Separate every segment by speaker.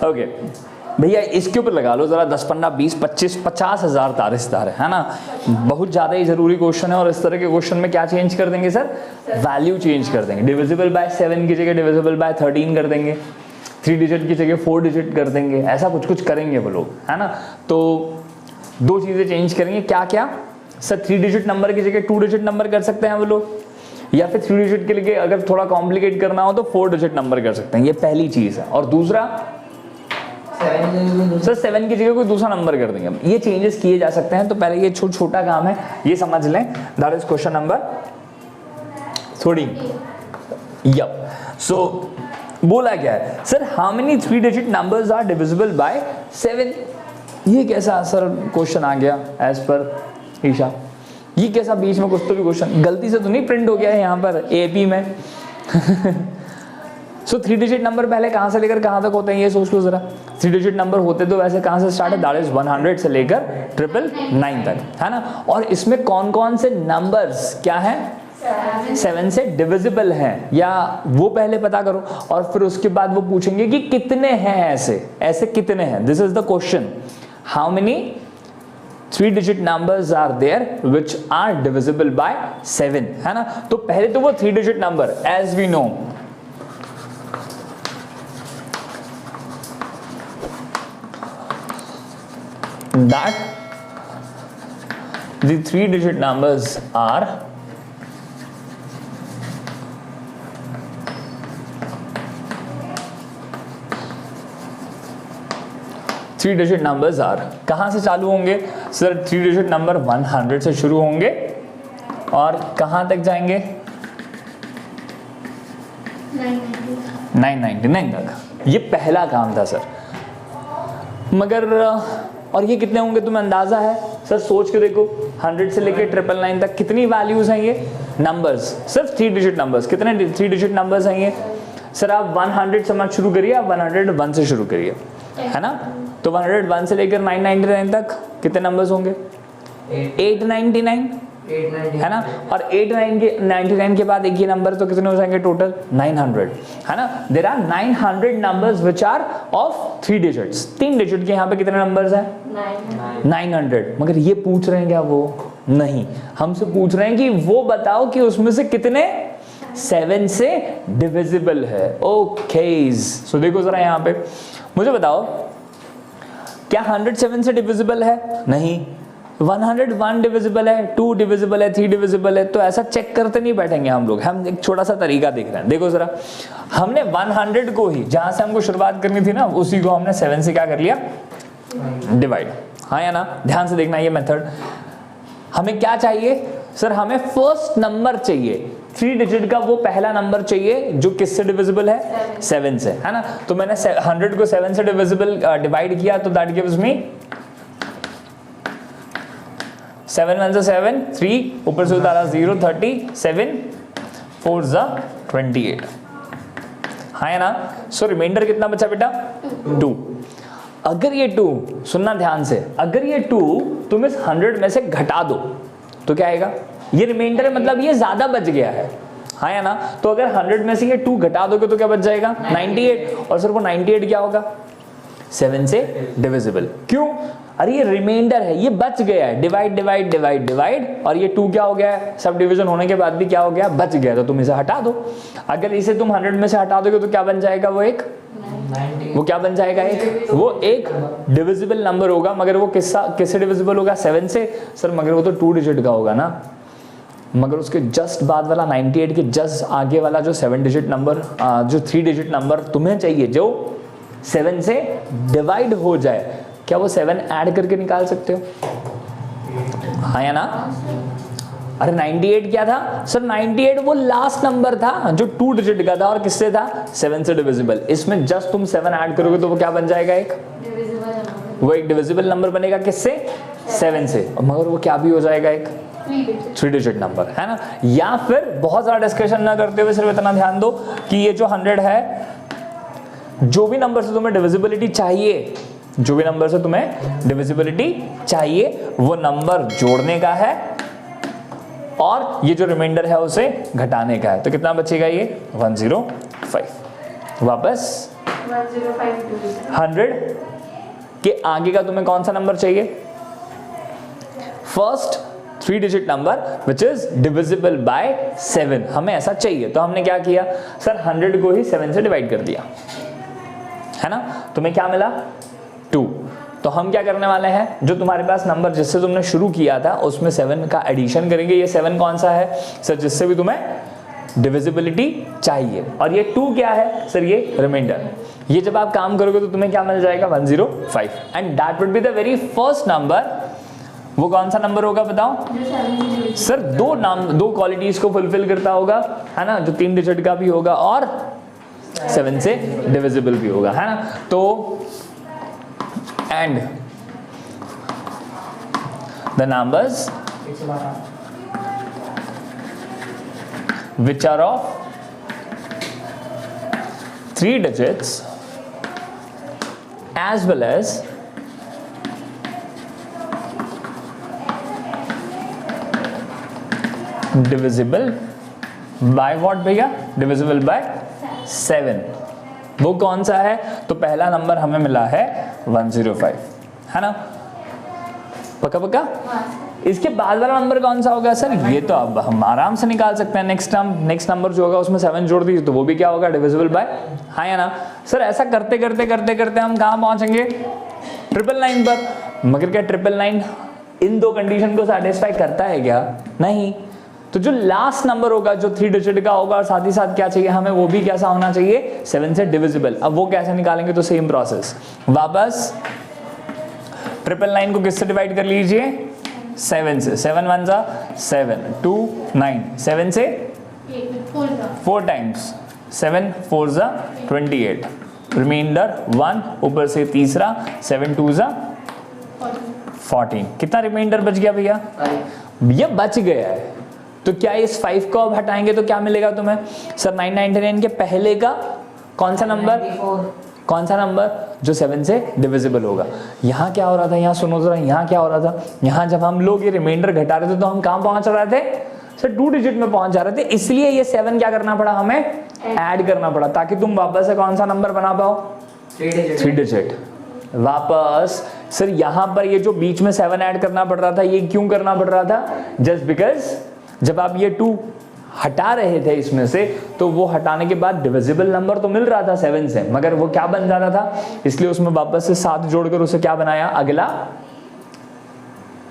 Speaker 1: Okay भैया इसके ऊपर लगा लो जरा 10, 15, 20, 25, 50,000 तारिस्तार है ना, बहुत ज़्यादा ही ज़रूरी क्वेश्चन है। और इस तरह के क्वेश्चन में क्या चेंज कर देंगे सर, वैल्यू चेंज कर देंगे। डिविजिबल बाय 7 की जगह डिविजिबल बाय 13 कर देंगे, 3 डिजिट की जगह 4 डिजिट कर देंगे, ऐसा कुछ कुछ करेंगे वो लोग, है ना। तो 2 चीज़ें चेंज करेंगे, क्या क्या सर, 3 डिजिट नंबर की जगह 2 डिजिट नंबर कर सकते हैं वो लोग, या फिर 3 डिजिट के लिए अगर थोड़ा कॉम्प्लिकेट करना हो तो 4 डिजिट नंबर कर सकते हैं, ये पहली चीज़ है। और दूसरा सर 7 की जगह कोई दूसरा नंबर कर देंगे, ये चेंजेस किए जा सकते हैं। तो पहले ये छोटा काम है, ये समझ लें। That is question number 13। Yup, so बोला क्या है sir, how many 3 digit numbers are divisible by 7। ये कैसा सर क्वेश्चन आ गया एज पर ईशा, ये कैसा बीच में कुछ तो भी क्वेश्चन गलती से तो नहीं प्रिंट हो गया है यहाँ पर एपी में। सो 3 डिजिट नंबर पहले कहाँ से लेकर कहाँ तक होते हैं ये सोच लो जरा। 3 डिजिट नंबर होते तो वैसे कहाँ से स्टार्ट है, दैट इज 100 से लेकर 999 तक, है ना। और इसमें कौन कौन से नंबर्स क्या है, 7 से डिविजिबल हैं, या वो पहले पता करो। और फिर उसके बाद वो पूछेंगे कि कितने हैं ऐसे कितने हैं। This is the question, how many 3 digit numbers are there which are divisible by 7, है ना। तो पहले तो वो 3 digit number as we know that the 3 digit numbers are 3 digit numbers are कहां से चालू होंगे सर, 3 डिजिट नंबर 100 से शुरू होंगे और कहां तक जाएंगे 999 तक। ये पहला काम था सर, मगर और ये कितने होंगे तुम्हें अंदाजा है सर, सोच के देखो 100 से लेके 999 तक कितनी वैल्यूज हैं ये नंबर्स, सिर्फ 3 डिजिट नंबर्स। कितने 3 डिजिट नंबर्स हैं ये सर, आप 100 से मत शुरू करिए, आप 101 से शुरू करिए, है ना। तो 101 से लेकर 999 तक कितने नंबर्स होंगे, 899, है ना। और 899 के बाद एक ही नंबर, तो कितने हो जाएंगे टोटल 900, है ना। There are 900 numbers which are of 3 digits. 3 digit के यहाँ पे कितने नंबर्स हैं 900। मगर ये पूछ रहे हैं क्या, वो नहीं, हमसे पूछ रहे हैं कि वो बताओ कि उसमें से कितने 7 से डिविजिबल है। ओके, सो देखो जरा यहाँ पे मुझे बताओ, क्या 100 7 से डिविजिबल है, नहीं। 101 डिविजिबल है, 2 डिविजिबल है, 3 डिविजिबल है। तो ऐसा चेक करते नहीं बैठेंगे हम लोग, हम एक छोटा सा तरीका देख रहे हैं। देखो जरा, हमने 100 को ही जहां से हमको शुरुआत करनी थी ना, उसी को हमने 7 से क्या कर लिया, डिवाइड, हाँ या ना। ध्यान से देखना ये मेथड। हमें क्या चाहिए सर, हमें फर्स्ट नंबर चाहिए, 3 डिजिट का वो पहला नंबर चाहिए जो किससे डिविजिबल है, 7 से, है ना। तो मैंने 100 को 7 से डिवाइड किया, तो दैट गिव्स मी 7 1 से 7, 3 ऊपर से उतारा 0, 30, 7 4 जा 28, हाँ है ना। सो रिमाइंडर कितना बचा बेटा, 2। अगर ये 2, सुनना ध्यान से, अगर ये 2 तुम इस 100 में से घटा दो तो क्या आएगा, ये रिमाइंडर है, मतलब ये ज्यादा बच गया है, हाँ या ना। तो अगर 100 में से ये 2 घटा दोगे तो क्या बच जाएगा 98। और सर वो 98 क्या होगा, 7 से डिविजिबल। क्यों, अरे ये रिमाइंडर है, ये बच गया है, डिवाइड डिवाइड डिवाइड डिवाइड, और ये 2 क्या हो गया है, सब डिवीजन होने के बाद भी क्या हो गया, बच गया। तो तुम इसे हटा दो। अगर इसे तुम 100 में से हटा दोगे तो क्या बन जाएगा, वो एक 90। वो क्या बन जाएगा, एक वो एक डिविजिबल नंबर होगा। मगर वो किससे डिविजिबल होगा, 7 से सर। मगर वो तो 2 डिजिट का होगा ना। मगर उसके जस्ट बाद वाला 98 के जस्ट आगे वाला जो 7 डिजिट नंबर, जो 3 डिजिट नंबर तुम्हें चाहिए जो 7 से डिवाइड हो जाए, क्या वो 7 ऐड करके निकाल सकते हो, हाँ या ना। अरे 98 क्या था सर, 98 वो लास्ट नंबर था जो 2 डिजिट का था और किससे था, 7 से डिविजिबल। इसमें जस्ट तुम 7 ऐड करोगे तो वो क्या बन जाएगा, एक वो एक डिविजिबल नंबर बनेगा, किससे, 7 से। मगर वो क्या भी हो जाएगा, एक 3 डिजिट नंबर, है ना। या फिर बहुत सारा डिस्कशन ना करते हुए सिर्फ इतना ध्यान दो कि ये जो 100 है, जो भी नंबर से तुम्हें डिविजिबिलिटी चाहिए, जो भी नंबर से तुम्हें डिविजिबिलिटी चाहिए, वो नंबर जोड़ने का है और ये जो रिमाइंडर है उसे घटाने का है। तो कितना बचेगा, ये 105। वापस 100 के आगे का तुम्हें कौन सा नंबर चाहिए? First 3 digit number which is divisible by 7, हमें ऐसा चाहिए। तो हमने क्या किया सर, 100 को ही 7 से डिवाइड कर दिया, है ना। तुम्हें क्या मिला? 2। तो हम क्या करने वाले हैं, जो तुम्हारे पास नंबर जिससे तुमने शुरू किया था उसमें 7 का एडिशन करेंगे। ये 7 कौन सा है सर, जिससे भी तुम्हें डिविजिबिलिटी चाहिए, और ये 2 क्या है सर, ये रिमाइंडर। ये जब आप काम करोगे तो तुम्हें क्या मिल जाएगा? 105, and that would be the very first number. वो कौन सा नंबर होगा बताओ सर? दो क्वालिटीज को फुलफिल करता होगा, है ना, जो 3 डिजिट का भी होगा और 7 से डिविजिबल भी होगा, है ना। तो and the numbers which are of 3 digits as well as divisible by what भैया? divisible by 7। वो कौन सा है? तो पहला नंबर हमें मिला है 105, है ना, पक्का पक्का। इसके बाद वाला नंबर कौन सा होगा सर? ये तो अब हम आराम से निकाल सकते हैं। नेक्स्ट नंबर जो होगा उसमें 7 जोड़ दीजिए तो वो भी क्या होगा? डिविजिबल बाय, हाँ या ना सर। ऐसा करते करते करते करते हम कहाँ पहुंचेंगे? 999 पर। मगर क्या 999 इन 2 कंडीशन को सेटिस्फाई करता है क्या? नहीं। तो जो लास्ट नंबर होगा जो 3 डिजिट का होगा और साथ ही साथ क्या चाहिए हमें, वो भी कैसा होना चाहिए? 7 से डिविजिबल। अब वो कैसे निकालेंगे? तो सेम प्रोसेस, वापस 999 को किससे डिवाइड कर लीजिए? 7 से। 7 1 जा 7, 2 9, 7 से 4 टाइम्स, 7 4 जा 28, रिमाइंडर 1, ऊपर से तीसरा 7 2 जा 14। कितना रिमाइंडर बच गया भैया? ये बच गया है। तो क्या इस 5 को अब हटाएंगे तो क्या मिलेगा तुम्हें सर? 999 के पहले का कौन सा नंबर? कौन सा नंबर जो 7 से डिविजिबल होगा? यहाँ क्या हो रहा था, यहाँ सुनो जरा, यहाँ क्या हो रहा था, यहाँ जब हम लोग ये रिमाइंडर घटा रहे थे तो हम कहाँ पहुंच रहे थे सर? 2 डिजिट में पहुंच जा रहे थे, इसलिए ये 7 क्या करना पड़ा हमें? ऐड करना पड़ा, ताकि तुम वापस से कौन सा नंबर बना पाओ? 3 डिजिट। वापस सर यहाँ पर ये जो बीच में 7 ऐड करना पड़ रहा था, ये क्यों करना पड़ रहा था? जस्ट बिकॉज जब आप ये 2 हटा रहे थे इसमें से, तो वो हटाने के बाद डिविजिबल नंबर तो मिल रहा था 7 से, मगर वो क्या बन जा रहा था, इसलिए उसमें वापस से 7 जोड़कर उसे क्या बनाया? अगला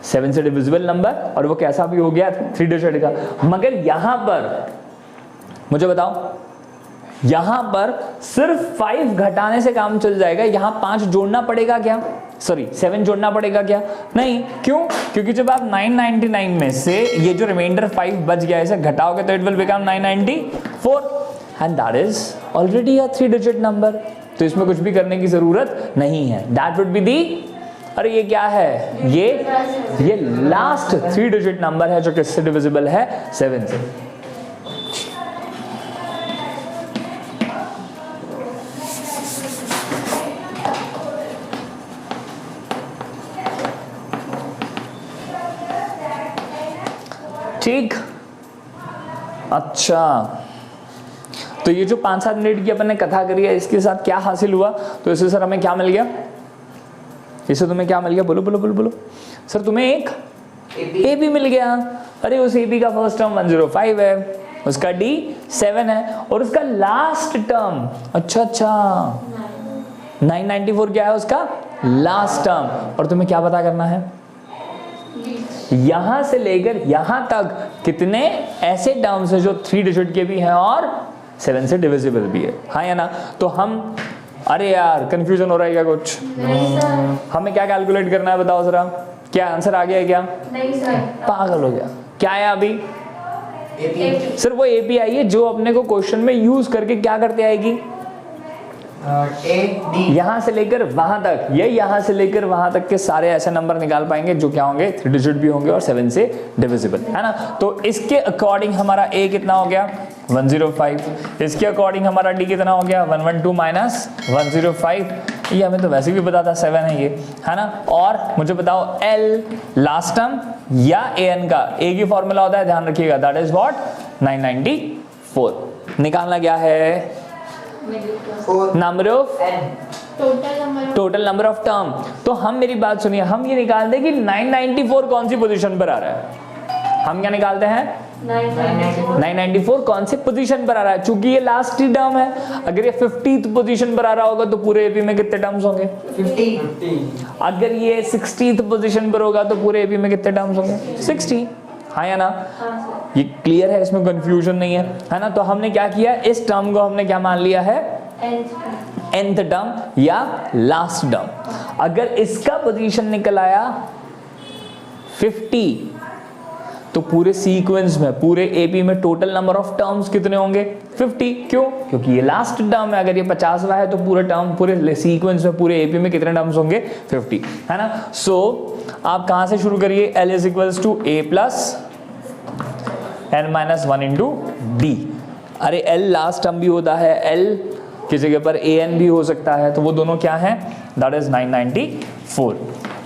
Speaker 1: 7 से डिविजिबल नंबर, और वो कैसा भी हो गया? 3 डिजिट का। मगर यहां पर मुझे बताओ, यहां पर सिर्फ 5 घटाने से काम चल जाएगा, यहां 5 जोड़ना पड़ेगा क्या? सॉरी 7 जोड़ना पड़ेगा क्या? नहीं। क्यों? क्योंकि जब आप 999 में से ये जो रिमाइंडर 5 बच गया इसे घटाओगे तो it will become 994, and that is already a 3 digit number. तो इसमें कुछ भी करने की जरूरत नहीं है। दैट वुड बी दी, अरे ये क्या है? ये लास्ट 3 डिजिट नंबर है जो किससे डिविजिबल है? 7 से। ठीक, अच्छा। तो ये जो 5-7 मिनट की अपन ने कथा करी है, इसके साथ क्या हासिल हुआ? तो इससे सर हमें क्या मिल गया? इससे तुम्हें क्या मिल गया? बोलो बोलो बोलो बोलो सर। तुम्हें एक एबी मिल गया। अरे उस एबी का फर्स्ट टर्म 105 है, उसका डी 7 है, और उसका लास्ट टर्म, अच्छा 994 क्या है उसका लास्ट टर्म। और तुम्हें क्या पता करना है? यहां से लेकर यहां तक कितने ऐसे टर्म्स हैं जो 3 डिजिट के भी हैं और 7 से डिविजिबल भी है, हाँ या ना? तो हम, अरे यार कंफ्यूजन हो रहा है क्या कुछ?
Speaker 2: नहीं सर।
Speaker 1: हमें क्या कैलकुलेट करना है बताओ जरा? क्या आंसर आ गया है क्या?
Speaker 2: नहीं सर।
Speaker 1: पागल हो गया। क्या है अभी? सर वो एपीआई है जो अपने को क्वेश्चन में यूज करके क्या करते आएगी? यहां से लेकर वहां तक, ये यहां से लेकर वहां तक के सारे ऐसे नंबर निकाल पाएंगे जो क्या होंगे? 3 डिजिट भी होंगे और 7 से डिविजिबल, है ना? तो इसके अकॉर्डिंग हमारा ए कितना हो गया? 105। इसके अकॉर्डिंग हमारा डी कितना हो गया? 112 माइनस 105। ये हमें तो वैसे भी पता था 7 है ये, है ना? और मुझे बताओ एल लास्ट टर्म या एन का ए की फॉर्मूला होता है, ध्यान रखिएगा, दैट इज व्हाट? 994। निकालना क्या है? Number of total number of term. तो हम, मेरी बात सुनिए, हम ये निकालते हैं कि 994 कौन सी पोजीशन पर आ रहा है। हम क्या निकालते हैं, 994 कौन सी पोजीशन पर आ रहा है। चूंकि ये लास्ट ही टर्म है, अगर ये 50th पोजीशन पर आ रहा होगा तो पूरे एपी में कितने टर्म्स होंगे, 50। अगर ये 60th पोजीशन पर होगा तो पूरे एपी में कितने टर्म्स होंगे, 60। हाँ या ना, ये क्लियर है, इसमें कंफ्यूजन नहीं है ना। तो हमने क्या किया, इस टर्म को हमने क्या मान लिया है, nth टर्म या लास्ट टर्म। अगर इसका पोजीशन निकल आया 50 तो पूरे सीक्वेंस में, पूरे एपी में टोटल नंबर ऑफ टर्म्स कितने होंगे, 50। क्यों, क्योंकि ये लास्ट टर्म है। अगर ये 50वां है तो पूरे टर्म, पूरे सीक्वेंस में, पूरे एपी में कितने टर्म्स होंगे, 50, है ना। सो आप कहां से शुरू करिए, L is equals to A plus n-1 into D। अरे L लास्ट टर्म भी होता है, L की जगह पर AN भी हो सकता है, तो वो दोनों क्या है, that is 994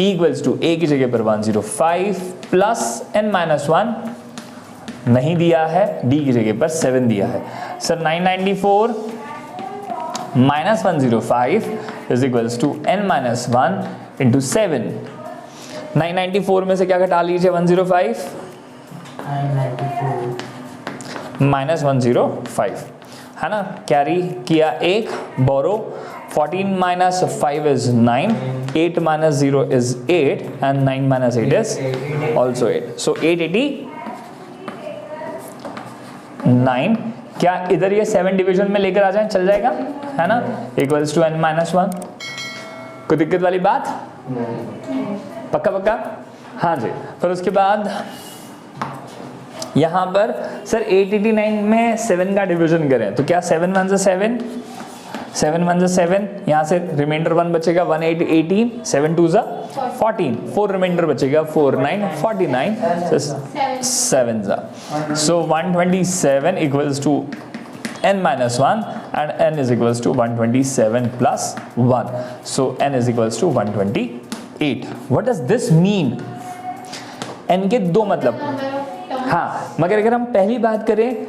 Speaker 1: equals to A की जगह पर 105 प्लस n-1 नहीं दिया है, D की जगह पर 7 दिया है। Sir 994 minus 105 is equals to n-1 into 7। 994 में से क्या घटा लीजिए, 105 माइनस 105, है ना। कैरी किया 1, बोरो 14 minus 5 is 9, 8 minus 0 is 8 and 9 minus 8 is also 8। सो 889। क्या इधर ये 7 डिवीजन में लेकर आ जाए, चल जाएगा, है ना, इक्वल्स टू n-1। कोई दिक्कत वाली बात, पक्का पक्का, हाँ जी। फिर उसके बाद यहां पर सर 889 में 7 का डिवीजन करें तो क्या 7 1 7, 7 1 7, यहाँ से रिमाइंडर 1 बचेगा, 1 8 18, 7 2 14, 4 रिमाइंडर बचेगा, 4 9 49, 7 so 127 equals to n-1 and n is equals to 127 plus 1, so n is equals to 128. What does this mean? n के दो मतलब, हाँ, मगर अगर हम पहली बात करें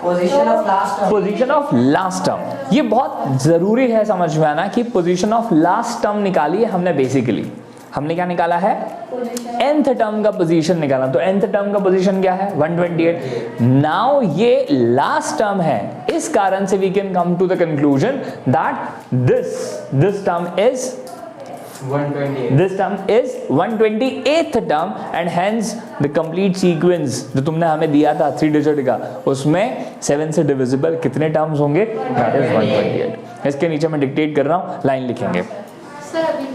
Speaker 1: पोजीशन ऑफ लास्ट टर्म, ये बहुत जरूरी है समझ में आना कि पोजीशन ऑफ लास्ट टर्म निकालिए हमने। बेसिकली हमने क्या निकाला है, nth टर्म का पोजीशन निकाला। तो nth टर्म का पोजीशन क्या है, 128। नाउ ये लास्ट टर्म है, इस कारण से we can come to the conclusion that this term is 128th term and hence the complete sequence जो तुमने हमें दिया था 3 डिजिट का, उसमें 7 से डिविजिबल कितने टर्म्स होंगे, that is 128। इसके नीचे मैं डिक्टेट कर रहा हूँ, लाइन लिखेंगे।
Speaker 2: सर अभी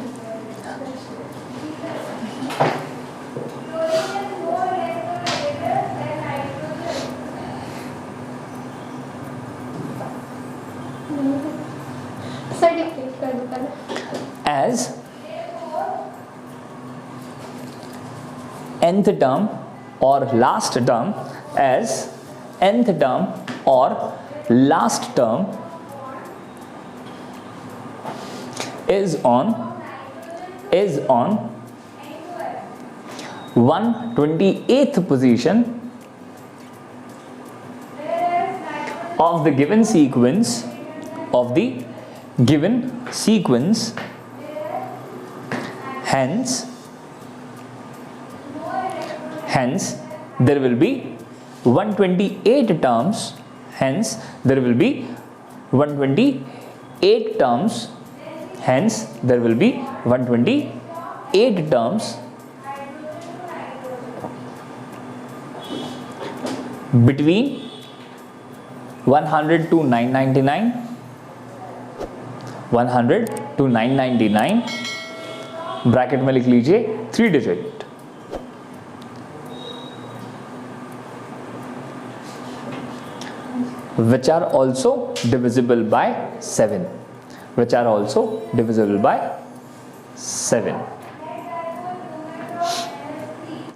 Speaker 2: सर डिक्टेट कर दो पहले।
Speaker 1: as nth term or last term, as nth term or last term is on 128th position of the given sequence, hence there will be 128 terms, hence there will be 128 terms, hence there will be 128 terms between 100 to 999, 100 to 999, bracket में लिख लीजिए 3 digit, which are also divisible by 7, which are also divisible by 7.